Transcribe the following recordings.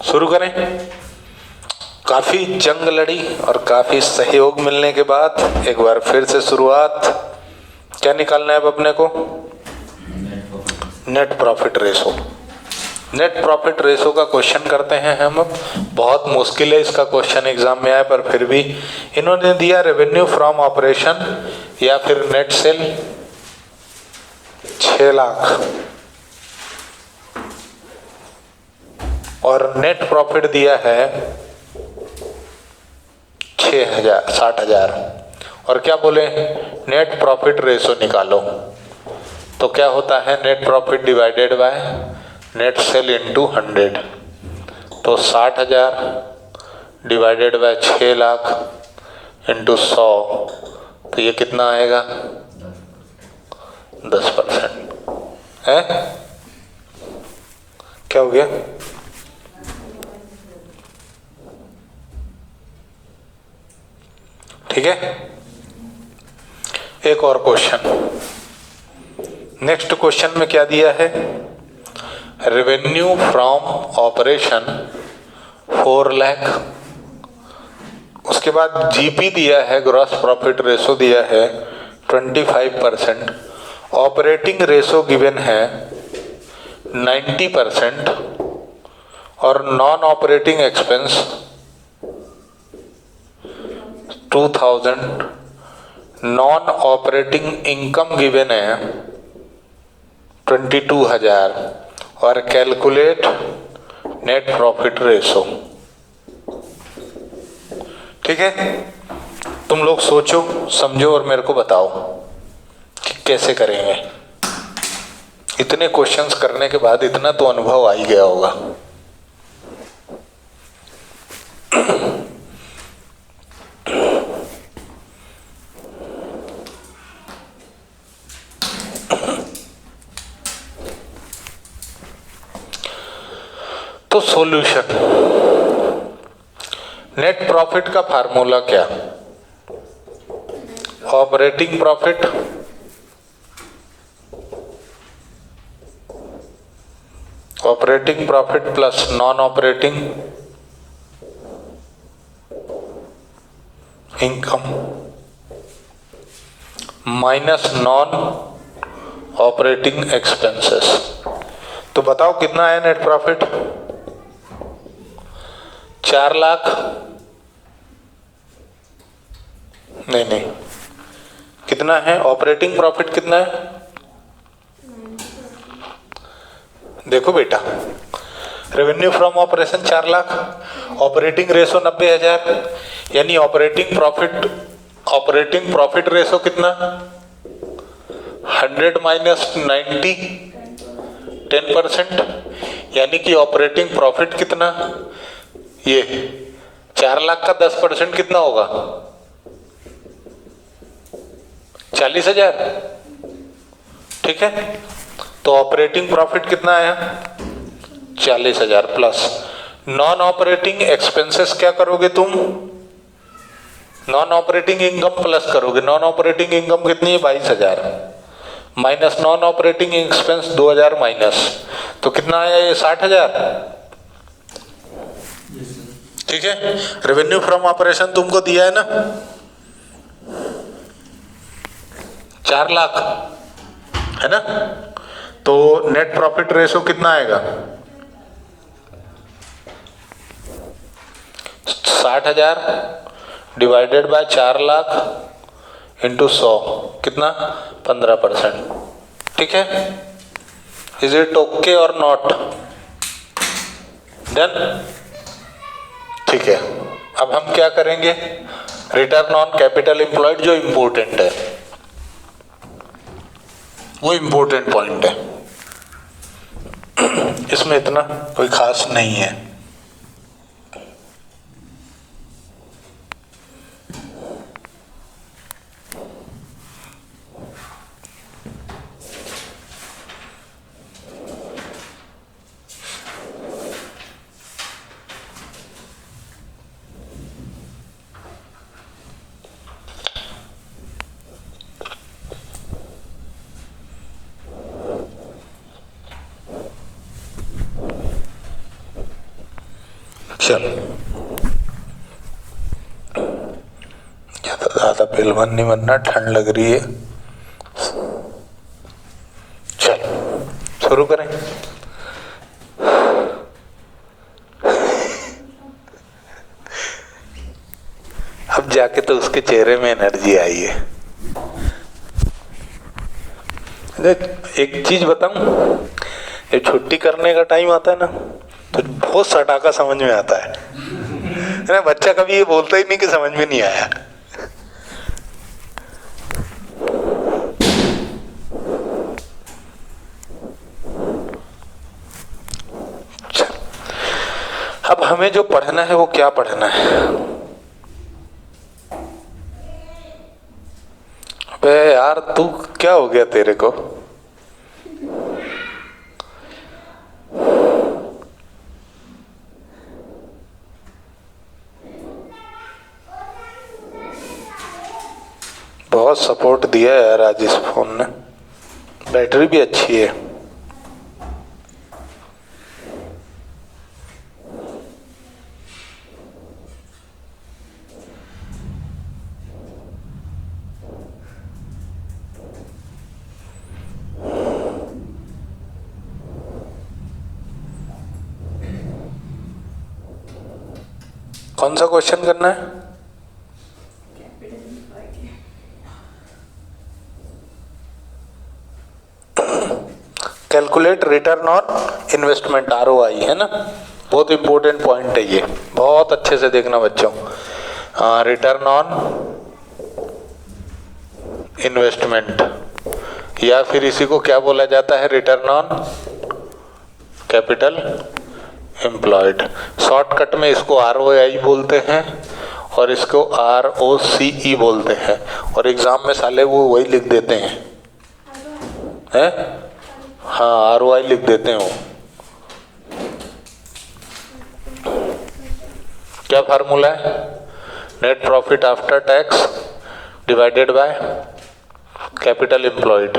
शुरू करें। काफी जंग लड़ी और काफी सहयोग मिलने के बाद एक बार फिर से शुरुआत। क्या निकालना है अब अपने को? Net profit ratio. Net profit ratio का क्वेश्चन करते हैं हम अब। बहुत मुश्किल है इसका क्वेश्चन एग्जाम में आए, पर फिर भी इन्होंने दिया रेवेन्यू फ्रॉम ऑपरेशन या फिर नेट सेल 6 लाख और नेट प्रॉफिट दिया है 60,000 और क्या बोले? नेट प्रॉफिट रेशो निकालो। तो क्या होता है? Net profit divided by net cell into 100। तो 60,000 डिवाइडेड बाय 6 लाख इंटू 100, तो ये कितना आएगा? 10% है। क्या हो गया? ठीक है। एक और क्वेश्चन। नेक्स्ट क्वेश्चन में क्या दिया है? रेवेन्यू फ्रॉम ऑपरेशन 4 लाख, उसके बाद जीपी दिया है, ग्रॉस प्रॉफिट रेशो दिया है 25%, ऑपरेटिंग रेशो गिवन है 90% और non operating expense 2000, non operating income given है 22,000 और कैलकुलेट नेट प्रॉफिट रेशो। ठीक है, तुम लोग सोचो समझो और मेरे को बताओ कि कैसे करेंगे। इतने क्वेश्चंस करने के बाद इतना तो अनुभव आ ही गया होगा। तो सॉल्यूशन, नेट प्रॉफिट का फार्मूला क्या? Operating profit plus non operating income minus non operating expenses. तो बताओ कितना है नेट प्रॉफिट? 4 लाख? नहीं, कितना है? ऑपरेटिंग प्रॉफिट कितना है? देखो बेटा, revenue from operation 4 lakh, operating ratio 90,000, यानी ऑपरेटिंग प्रॉफिट रेशो कितना? 100 माइनस 90, 10%, यानी कि ऑपरेटिंग प्रॉफिट कितना? ये 4 लाख का 10% कितना होगा? 40,000। ठीक है, तो ऑपरेटिंग प्रॉफिट कितना आया? 40,000 प्लस नॉन ऑपरेटिंग एक्सपेंसेस क्या करोगे तुम? नॉन ऑपरेटिंग इनकम प्लस करोगे। नॉन ऑपरेटिंग इनकम कितनी है? 22,000 minus non operating expense 2,000 minus, तो कितना आया? ये 60,000। ठीक है, रेवेन्यू फ्रॉम ऑपरेशन तुमको दिया है ना 4 लाख, है ना? तो नेट प्रॉफिट रेशो कितना आएगा? 60,000 डिवाइडेड बाय 4 लाख इंटू 100, कितना? 15%। ठीक है, इज इट ओके और नॉट? डन। ठीक है, अब हम क्या करेंगे? रिटर्न ऑन कैपिटल एम्प्लॉयड, जो इंपॉर्टेंट है, वो इंपॉर्टेंट पॉइंट है, इसमें इतना कोई खास नहीं है। चल, ज्यादा पेलवन नहीं बनना, ठंड लग रही है। चल शुरू करें। अब जाके तो उसके चेहरे में एनर्जी आई है। एक चीज बताऊं, ये छुट्टी करने का टाइम आता है ना, तो बहुत सटाका समझ में आता है ना। बच्चा कभी ये बोलता ही नहीं कि समझ में नहीं आया। अब हमें जो पढ़ना है वो क्या पढ़ना है? अबे यार तू क्या हो गया तेरे को? बहुत सपोर्ट दिया है यार आज इस फोन ने, बैटरी भी अच्छी है। कौन सा क्वेश्चन करना है? Calculate return on investment, ROI है ना, बहुत इंपॉर्टेंट पॉइंट है ये, बहुत अच्छे से देखना बच्चों। रिटर्न ऑन इन्वेस्टमेंट, या फिर इसी को क्या बोला जाता है? Return on capital employed. Shortcut में इसको ROI बोलते हैं और इसको ROCE बोलते हैं, और एग्जाम में साले वो वही लिख देते हैं, हैं? हाँ ROI लिख देते हैं वो। क्या फार्मूला है? Net profit after tax divided by capital employed,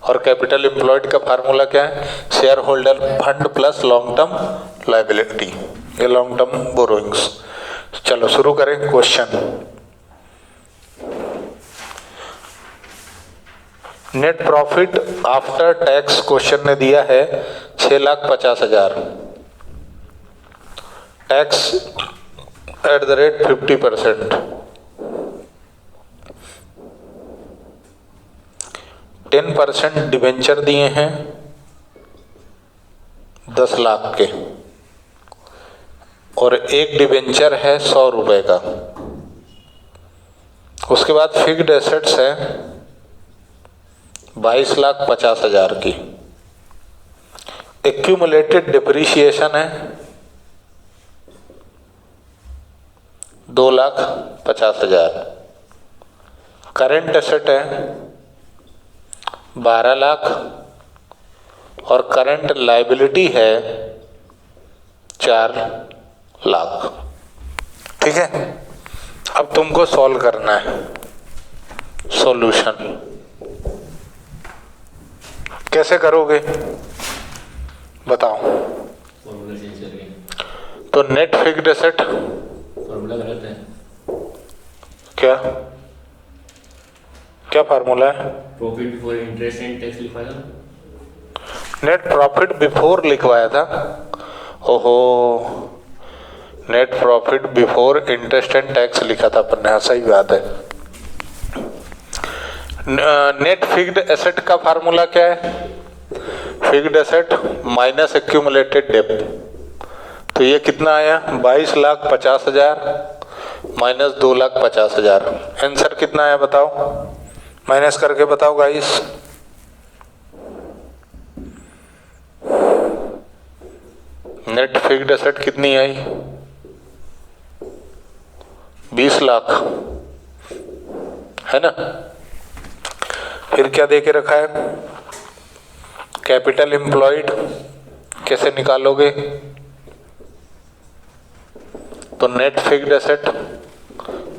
और कैपिटल एम्प्लॉयड का फार्मूला क्या है? Share holder fund plus long term liability, ये लॉन्ग टर्म बोरोइंग्स। चलो शुरू करें question. Net profit after tax question ने दिया है 6,50,000, tax at the rate 50%, 10% debenture दिए हैं 10 लाख के, और एक डिवेंचर है 100 रुपए का। उसके बाद फिक्स्ड एसेट्स है 22,50,000 की। एक्यूमुलेटेड डिप्रिसिएशन है 2,50,000। करेंट एसेट है 12 लाख, और करंट लायबिलिटी है 4 लाख। ठीक है, अब तुमको सॉल्व करना है। सॉल्यूशन कैसे करोगे बताओ? फॉर्मूला चेंज करके। तो नेट फिक्स्ड एसेट फॉर्मूला गलत है। क्या क्या फार्मूला है? Profit before interest and tax लिखा था। नेट प्रॉफिट बिफोर लिखवाया था। ओहो, net profit before interest and tax लिखा था अपन ने, सही बात है। नेट फिक्स्ड एसेट का फार्मूला क्या है? फिक्स्ड एसेट माइनस एक्यूमुलेटेड डेब्ट। तो ये कितना आया? 22,50,000 माइनस 2,50,000। आंसर कितना आया बताओ? माइनस करके बताओ गाइस। नेट फिक्स्ड एसेट कितनी आई? 20 लाख है ना। फिर क्या दे के रखा है? कैपिटल एम्प्लॉयड कैसे निकालोगे? तो net fixed asset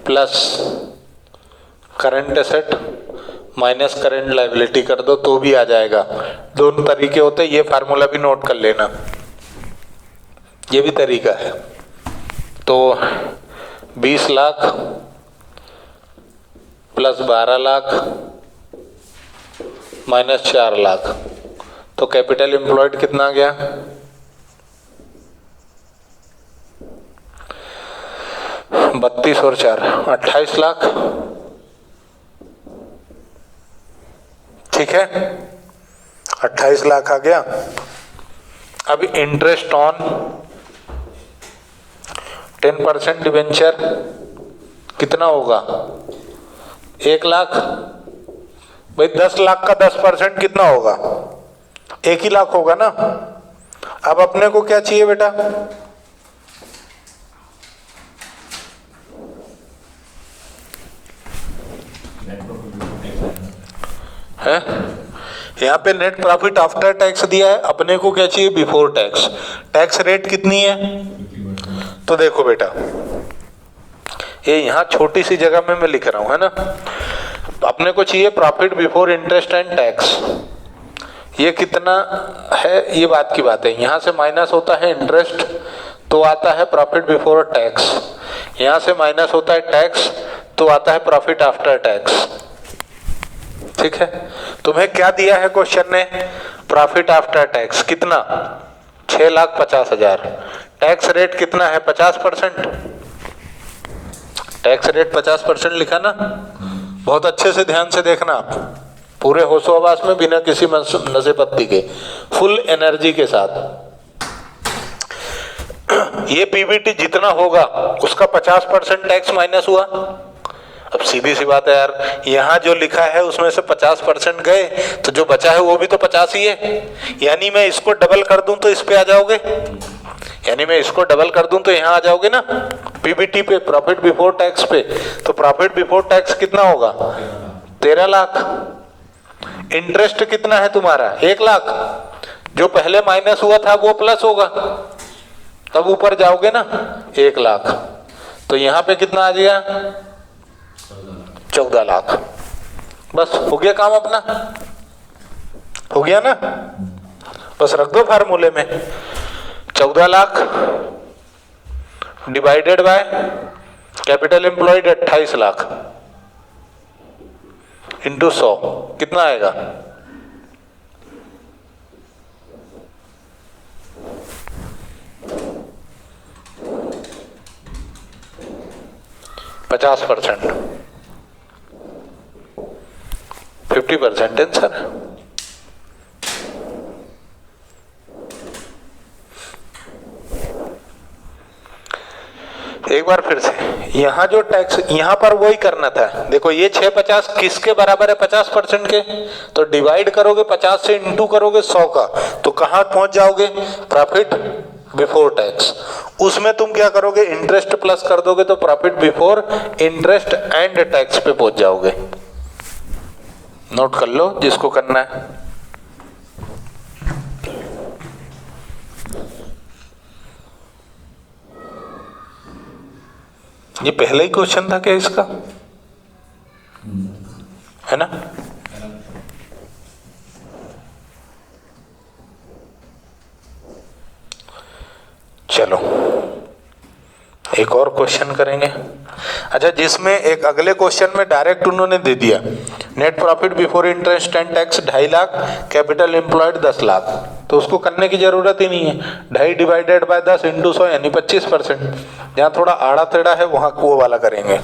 plus current asset minus current liability कर दो तो भी आ जाएगा। दोनों तरीके होते हैं, ये फार्मूला भी नोट कर लेना। ये भी तरीका है। तो 20 लाख प्लस 12 लाख माइनस 4 लाख, तो कैपिटल एम्प्लॉयड कितना आ गया? 32 और 4 28 लाख। ठीक है, 28 लाख आ गया। अब इंटरेस्ट ऑन 10% डिवेंचर कितना होगा? 1 लाख। भाई 10 लाख का 10% कितना होगा? 1 ही लाख होगा ना। अब अपने को क्या चाहिए बेटा? है यहाँ पे नेट प्रॉफिट आफ्टर टैक्स दिया है, अपने को क्या चाहिए? Before tax. टैक्स रेट कितनी है? तो देखो बेटा, ये यहाँ छोटी सी जगह में मैं लिख रहा हूं, है ना। अपने को चाहिए profit before interest and tax. ये कितना है? ये बात की बात है। यहाँ से माइनस होता है इंटरेस्ट तो आता है प्रॉफिट बिफोर टैक्स, यहाँ से माइनस होता है टैक्स तो आता है प्रॉफिट आफ्टर टैक्स। ठीक है, तुम्हें क्या दिया है क्वेश्चन ने? प्रॉफिट आफ्टर टैक्स कितना? 6,50,000। टैक्स रेट कितना है? 50%। टैक्स रेट 50% लिखा ना। बहुत अच्छे से ध्यान से देखना आप, पूरे होशो हवास में, बिना किसी नशे पत्ती के, फुल एनर्जी के साथ। ये पीबीटी जितना होगा उसका 50% टैक्स माइनस हुआ। अब सीधी सी बात है यार, यहाँ जो लिखा है उसमें से 50% गए तो जो बचा है वो भी तो 50 ही है। यानी मैं इसको डबल कर दूं तो इस पे आ जाओगे, यानी मैं इसको डबल कर दूं तो यहाँ आ जाओगे ना पीबीटी पे, प्रॉफिट बिफोर टैक्स पे। तो प्रॉफिट बिफोर टैक्स कितना होगा? 13 लाख। इंटरेस्ट कितना है तुम्हारा? 1 लाख। जो पहले माइनस हुआ था वो प्लस होगा, तब ऊपर जाओगे ना 1 लाख। तो यहाँ पे कितना आ गया? 14 लाख। बस हो गया काम अपना, हो गया ना। बस रख दो फार्मूले में 14 lakh divided by capital employed 28 lakh into 100 कितना आएगा? 50%, 50% आंसर। एक बार फिर से, यहाँ जो टैक्स, यहाँ पर वही करना था। देखो ये 650 किसके बराबर है? 50% के। तो डिवाइड करोगे 50 से, इंटू करोगे 100 का, तो कहाँ पहुंच जाओगे? Profit before tax. उसमें तुम क्या करोगे? इंटरेस्ट प्लस कर दोगे तो profit before interest and tax पे पहुंच जाओगे। नोट कर लो जिसको करना है। ये पहला ही क्वेश्चन था क्या इसका? है ना। चलो एक और क्वेश्चन करेंगे। अच्छा, जिसमें एक अगले क्वेश्चन में डायरेक्ट उन्होंने दे दिया net profit before interest and tax 2.5 lakh, capital employed 10 lakh, तो उसको करने की जरूरत ही नहीं है। 2.5 डिवाइडेड बाय 10 इंटू 100 यानी 25%। जहाँ थोड़ा आड़ा टेढ़ा है वहां वो वाला करेंगे।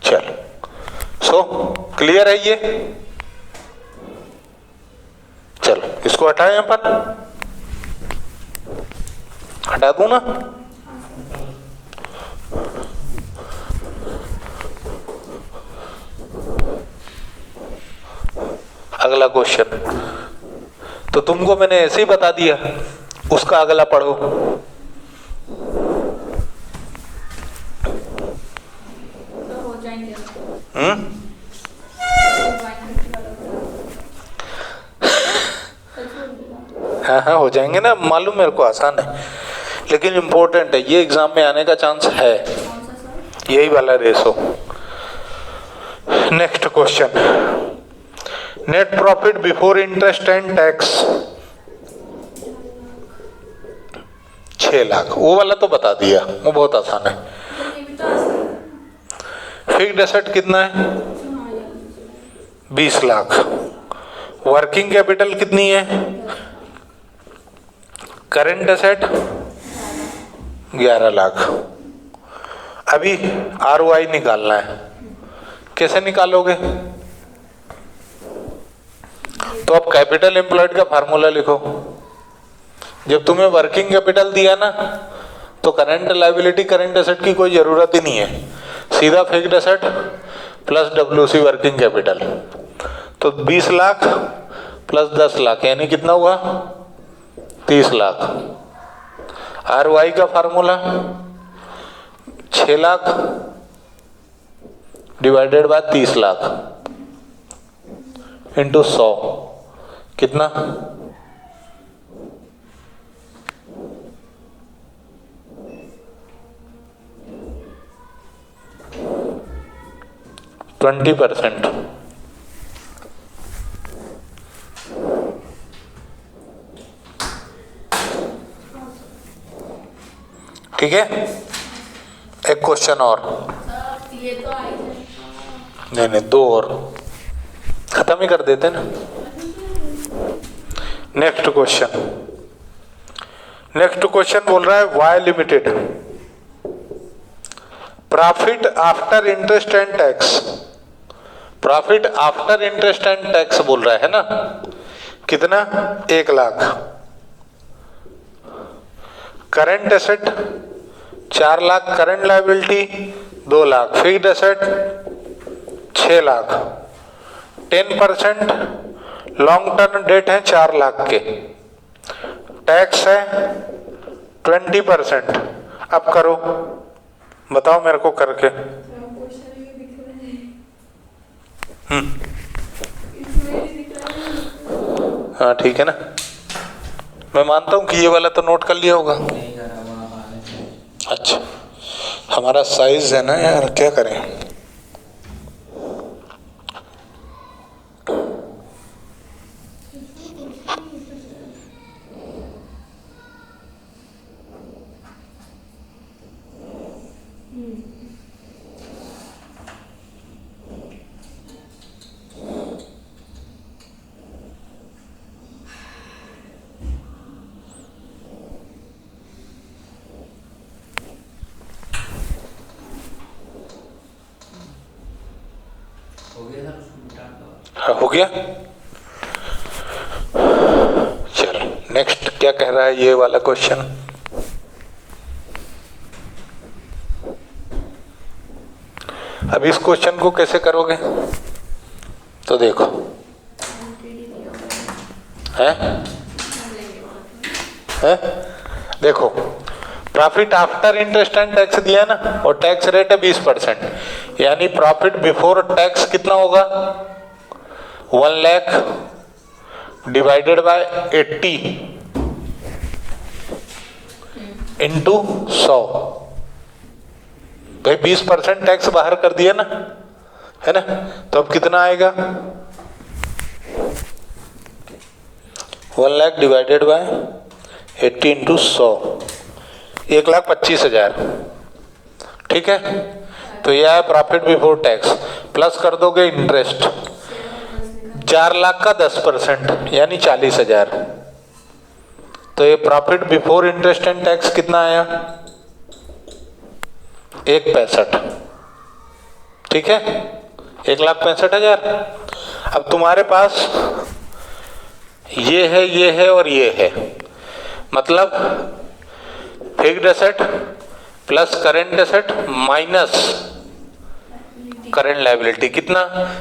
चल, सो क्लियर है ये। चलो इसको हटाएं, यहां पर हटा दूं ना। अगला क्वेश्चन तो तुमको मैंने ऐसे ही बता दिया, उसका अगला पढ़ो। हाँ हाँ हो जाएंगे ना, मालूम मेरे को आसान है, लेकिन इंपॉर्टेंट है, ये एग्जाम में आने का चांस है, कौन सा सर? यही वाला ratio. Next question, net profit before interest and tax 6 lakh, वो वाला तो बता दिया, वो बहुत आसान है। ये भी तो आसान है। फिक्स्ड एसेट कितना है? हाँ, ये 20 लाख। वर्किंग कैपिटल कितनी है? Current asset 11 lakh. अभी ROI निकालना है, कैसे निकालोगे? तो अब कैपिटल एम्प्लॉयड का फार्मूला लिखो। जब तुम्हें वर्किंग कैपिटल दिया ना, तो करंट लायबिलिटी करंट एसेट की कोई जरूरत ही नहीं है, सीधा fixed asset plus WC working capital. तो 20 लाख प्लस 10 लाख यानी कितना हुआ? 30 लाख। ROI का formula 6 lakh divided by 30 lakh into 100, कितना? 20%। ठीक है, एक क्वेश्चन और। सर ये तो आई है। नहीं नहीं, 2 और खत्म ही कर देते ना। नेक्स्ट क्वेश्चन बोल रहा है Y limited profit after interest and tax, profit after interest and tax बोल रहा है ना, कितना? 1 lakh. Current asset 4 lakh, current liability 2 lakh, fixed asset 6 lakh, 10% long term debt है 4 लाख के, टैक्स है 20%। अब करो, बताओ मेरे को करके। क्वेश्चन ही दिख रहा है। इसमें ही दिख रहा है। हाँ ठीक है ना, मैं मानता हूँ कि ये वाला तो नोट कर लिया होगा। अच्छा, हमारा साइज है ना यार, क्या करें। हो गया सर, उसको मिटा दो। हाँ, हो गया। चलो नेक्स्ट क्या कह रहा है ये वाला क्वेश्चन। अब इस क्वेश्चन को कैसे करोगे, तो देखो है, है? देखो, profit after interest and tax दिया ना, और टैक्स रेट है 20%, यानी प्रॉफिट बिफोर टैक्स कितना होगा? 1 लाख डिवाइडेड बाय 80 इंटू 100। भाई 20% टैक्स बाहर कर दिया ना, है ना? तो अब कितना आएगा? 1 लाख डिवाइडेड बाय 80 इंटू 100, 1,25,000। ठीक है, तो यह है प्रॉफिट बिफोर टैक्स। प्लस कर दोगे इंटरेस्ट, 4 लाख का 10% यानी 40,000। तो ये profit before interest and tax कितना आया? 1,65,000। ठीक है, 1,65,000। अब तुम्हारे पास ये है और ये है, मतलब fixed asset plus current asset minus current liability, कितना?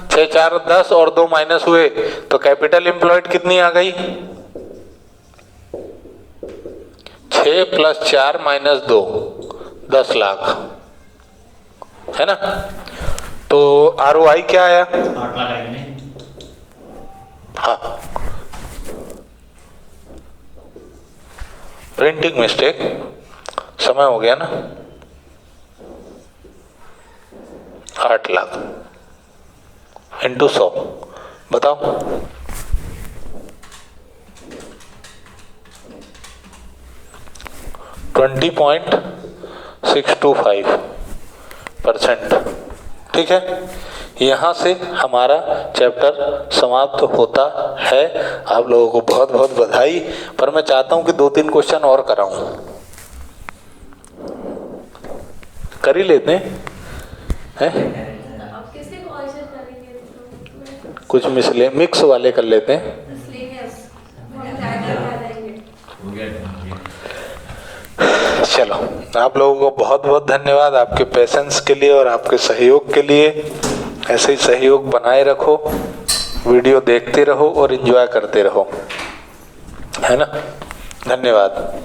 6 4 10 और 2 माइनस हुए तो कैपिटल एम्प्लॉयड कितनी आ गई? 6 + 4 - 2 10 लाख, है ना? तो ROI क्या आया? 8 लाख आएंगे नहीं? हाँ, प्रिंटिंग मिस्टेक, समय हो गया ना, 8 लाख इंटू 100, बताओ। 20.625%। ठीक है, यहाँ से हमारा चैप्टर समाप्त होता है। आप लोगों को बहुत बहुत बधाई। पर मैं चाहता हूँ कि 2-3 क्वेश्चन और कराऊं, कर ही लेते हैं। अब किसके क्वेश्चन करेंगे तो कुछ मिक्स वाले कर लेते हैं। miscellaneous हम ज्यादा करेंगे। चलो, आप लोगों को बहुत बहुत धन्यवाद आपके पेशेंस के लिए और आपके सहयोग के लिए। ऐसे ही सहयोग बनाए रखो, वीडियो देखते रहो और एंजॉय करते रहो, है ना। धन्यवाद।